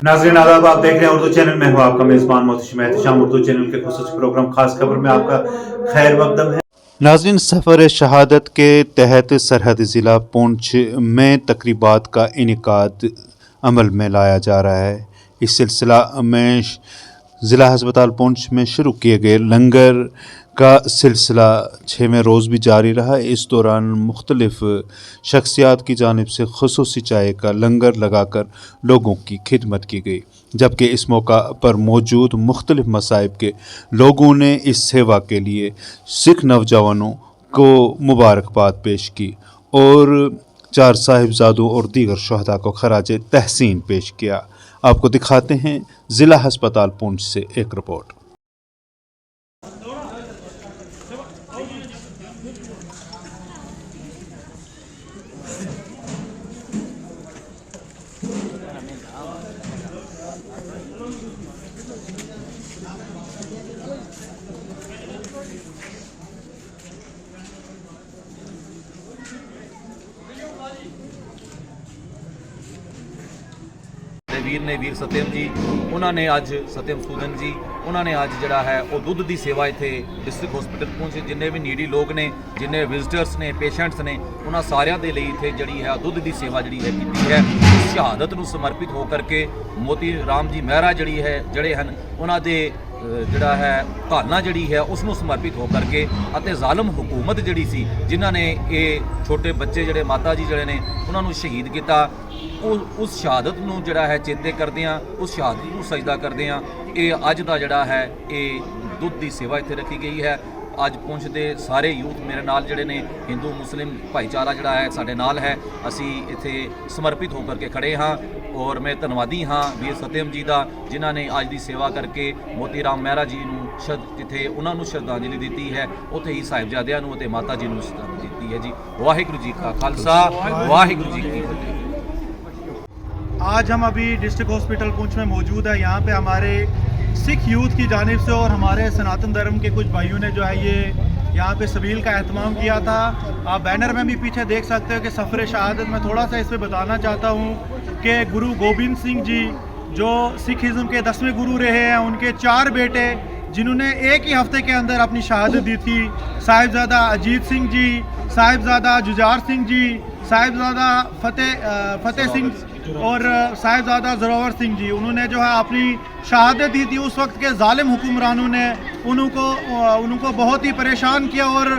नाज़रीन आदाब, आप देख रहे हैं उर्दू चैनल में हूँ आपका मेज़बान मोहतशिम एहतिशाम। उर्दू चैनल के खुसूसी प्रोग्राम खास खबर में आपका खैर मकदम है। नाज़रीन, सफ़र शहादत के तहत सरहद ज़िला पुंछ में तकरीबात का इनेकाद अमल में लाया जा रहा है। इस सिलसिला में ज़िला हस्पताल पुंछ में शुरू किए गए लंगर का सिलसिला 6वें रोज़ भी जारी रहा। इस दौरान मुख्तलिफ शख्सियात की जानिब से खुसूसी चाय का लंगर लगाकर लोगों की खिदमत की गई, जबकि इस मौका पर मौजूद मुख्तलिफ मसाइब के लोगों ने इस सेवा के लिए सिख नौजवानों को मुबारकबाद पेश की और 4 साहिबजादों और दीगर शहदा को खराज तहसीन पेश किया। आपको दिखाते हैं ज़िला हस्पताल पुंछ से एक रिपोर्ट। ਵੀਰ ਨੇ ਵੀਰ ਸਤਿਅਮ ਜੀ, ਉਹਨਾਂ ਨੇ ਅੱਜ ਸਤਿਅਮ ਸੂਦਨ ਜੀ, ਉਹਨਾਂ ਨੇ ਅੱਜ ਜਿਹੜਾ ਹੈ ਉਹ ਦੁੱਧ ਦੀ ਸੇਵਾ ਇੱਥੇ ਡਿਸਟ੍ਰਿਕਟ ਹਸਪੀਟਲ ਪੁੰਛ ਜਿੰਨੇ ਵੀ ਨੀਡੀ ਲੋਕ ਨੇ, ਜਿੰਨੇ ਵਿਜ਼ਿਟਰਸ ਨੇ, ਪੇਸ਼ੈਂਟਸ ਨੇ, ਉਹਨਾਂ ਸਾਰਿਆਂ ਦੇ ਲਈ ਇੱਥੇ ਜਿਹੜੀ ਹੈ ਦੁੱਧ ਦੀ ਸੇਵਾ ਜਿਹੜੀ ਹੈ ਕੀਤੀ ਹੈ। ਸ਼ਹਾਦਤ ਨੂੰ ਸਮਰਪਿਤ ਹੋ ਕਰਕੇ ਮੋਤੀ ਰਾਮ ਜੀ ਮਹਿਰਾ ਜਿਹੜੀ ਹੈ ਜਿਹੜੇ ਹਨ ਉਹਨਾਂ ਦੇ ਜਿਹੜਾ ਹੈ ਧਾਰਨਾ ਜਿਹੜੀ ਹੈ ਉਸ ਨੂੰ ਸਮਰਪਿਤ ਹੋ ਕਰਕੇ ਅਤੇ ਜ਼ਾਲਮ ਹਕੂਮਤ ਜਿਹੜੀ ਸੀ ਜਿਨ੍ਹਾਂ ਨੇ ਇਹ ਛੋਟੇ ਬੱਚੇ ਜਿਹੜੇ ਮਾਤਾ ਜੀ ਜਿਹੜੇ ਨੇ ਉਹਨਾਂ ਨੂੰ ਸ਼ਹੀਦ ਕੀਤਾ, ਉਸ ਸ਼ਹਾਦਤ ਨੂੰ ਜਿਹੜਾ ਹੈ ਚੇਤੇ ਕਰਦੇ ਹਾਂ, ਉਸ ਸ਼ਹਾਦਤ ਨੂੰ ਸਜਦਾ ਕਰਦੇ ਹਾਂ। ਇਹ ਅੱਜ ਦਾ ਜਿਹੜਾ ਹੈ ਇਹ ਦੁੱਧ ਦੀ ਸੇਵਾ ਇੱਥੇ ਰੱਖੀ ਗਈ ਹੈ। ਅੱਜ ਪੁੰਛ ਦੇ ਸਾਰੇ ਯੂਥ ਮੇਰੇ ਨਾਲ ਜਿਹੜੇ ਨੇ, ਹਿੰਦੂ ਮੁਸਲਿਮ ਭਾਈਚਾਰਾ ਜਿਹੜਾ ਹੈ ਸਾਡੇ ਨਾਲ ਹੈ। ਅਸੀਂ ਇੱਥੇ ਸਮਰਪਿਤ ਹੋ ਕਰਕੇ ਖੜੇ ਹਾਂ ਔਰ ਮੈਂ ਧੰਨਵਾਦੀ ਹਾਂ ਵੀਰ ਸਤਿਅਮ ਜੀ ਦਾ, ਜਿਨ੍ਹਾਂ ਨੇ ਅੱਜ ਦੀ ਸੇਵਾ ਕਰਕੇ ਮੋਤੀ ਰਾਮ ਮਹਿਰਾ ਜੀ ਨੂੰ ਜਿੱਥੇ ਉਹਨਾਂ ਨੂੰ ਸ਼ਰਧਾਂਜਲੀ ਦਿੱਤੀ ਹੈ, ਉੱਥੇ ਹੀ ਸਾਹਿਬਜ਼ਾਦਿਆਂ ਨੂੰ ਅਤੇ ਮਾਤਾ ਜੀ ਨੂੰ ਸ਼ਰਧਾਂਜਲੀ ਦਿੱਤੀ ਹੈ ਜੀ। ਵਾਹਿਗੁਰੂ ਜੀ का खालसा, वाहिगुरु जी की फतेह। आज हम अभी डिस्ट्रिक्ट हॉस्पिटल पुंछ में मौजूद है। यहाँ पे हमारे सिख यूथ की जानिब से और हमारे सनातन धर्म के कुछ भाइयों ने जो है ये यहाँ पे सबील का एहतमाम किया था। आप बैनर में भी पीछे देख सकते हो कि सफ़र शहादत। मैं थोड़ा सा इस पर बताना चाहता हूँ कि गुरु गोबिंद सिंह जी जो सिखिज़्म के 10वें गुरु रहे हैं, उनके 4 बेटे जिन्होंने एक ही हफ्ते के अंदर अपनी शहादत दी थी, साहिबजादा अजीत सिंह जी, साहिबजादा जुजार सिंह जी, साहिबजादा फतेह सिंह और साहिबजादा ज़ोरावर सिंह जी, उन्होंने जो है अपनी शहादत दी थी। उस वक्त के ज़ालिम हुक्मरानों ने उनको बहुत ही परेशान किया और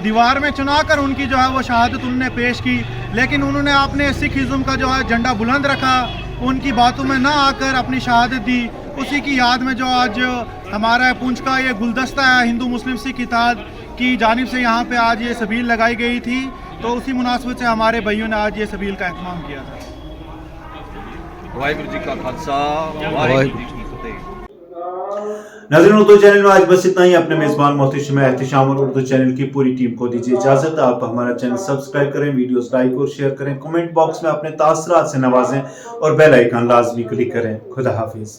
दीवार में चुना कर उनकी जो है वो शहादत उन्होंने पेश की। लेकिन उन्होंने अपने सिखिज़्म का जो है झंडा बुलंद रखा, उनकी बातों में ना आकर अपनी शहादत दी। उसी की याद में जो आज हमारा पुंछ का ये गुलदस्ता है हिंदू मुस्लिम सिख इत्तेहाद की जानिब से यहाँ पे आज ये सबील लगाई गई थी। तो उसी मुनासिबत से हमारे भाइयों ने आज ये सबील का एहतमाम किया था। वाहिगुरु जी का खालसा, वाहिगुरु जी की फतेह। नाज़रीन, उर्दू चैनल में आज बस इतना ही। अपने मेज़बान मोहतशिम एहतिशाम और उर्दू चैनल की पूरी टीम को दीजिए इजाज़त। आप हमारा चैनल सब्सक्राइब करें, वीडियोस लाइक और शेयर करें, कमेंट बॉक्स में अपने तासरात से नवाजें और बेल आइकन लाजमी क्लिक करें। खुदा हाफिज़।